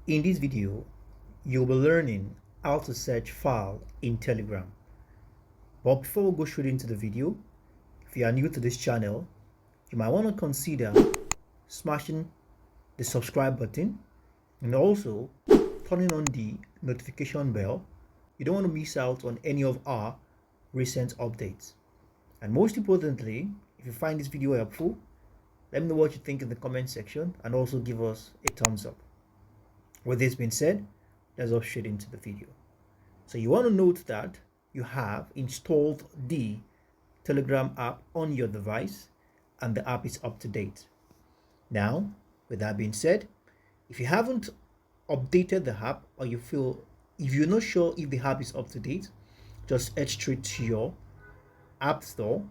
In this video, you'll be learning how to search file in Telegram. But before we go straight into the video, if you are new to this channel, you might want to consider smashing the subscribe button and also turning on the notification bell. You don't want to miss out on any of our recent updates. And most importantly, if you find this video helpful, let me know what you think in the comment section and also give us a thumbs up. With this being said, let's hop straight into the video. So you want to note that you have installed the Telegram app on your device and the app is up to date. Now, with that being said, if you haven't updated the app or if you're not sure if the app is up to date, just head straight to your App Store.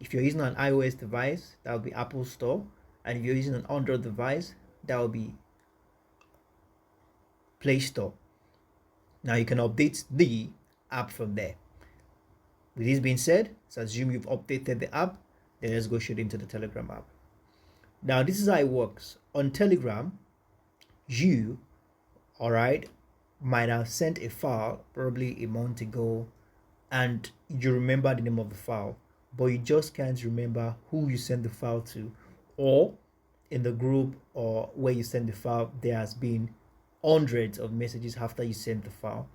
If you're using an iOS device, that will be Apple Store, and if you're using an Android device, that will be Play Store. Now you can update the app from there. With this being said, let's assume you've updated the app, then let's go straight into the Telegram app. Now this is how it works. On Telegram, you might have sent a file probably a month ago and you remember the name of the file, but you just can't remember who you sent the file to, or in the group or where you sent the file there has been hundreds of messages after you sent the file.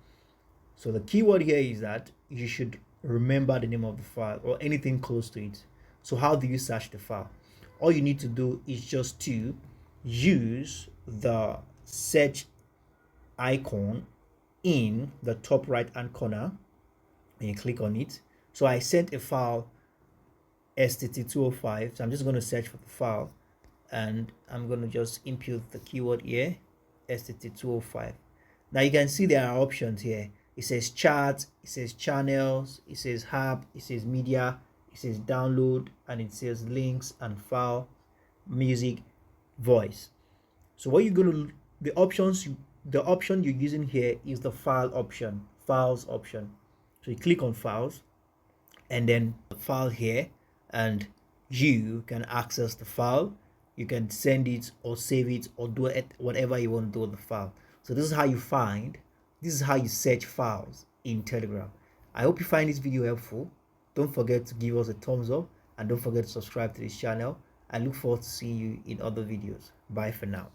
So the keyword here is that you should remember the name of the file or anything close to it. So how do you search the file? All you need to do is just to use the search icon in the top right hand corner and you click on it. So I sent a file STT205, so I'm just going to search for the file and I'm going to just input the keyword here, STT205. Now you can see there are options here. It says chat, it says channels, it says app, it says media, it says download, and it says links and file, music, voice. So what you're going to, the option you're using here is the file option, files option. So you click on files and then the file here, and you can access the file. You can send it or save it or do it whatever you want to do with the file. So this is how you search files in Telegram. I hope you find this video helpful. Don't forget to give us a thumbs up and don't forget to subscribe to this channel. I look forward to seeing you in other videos. Bye for now.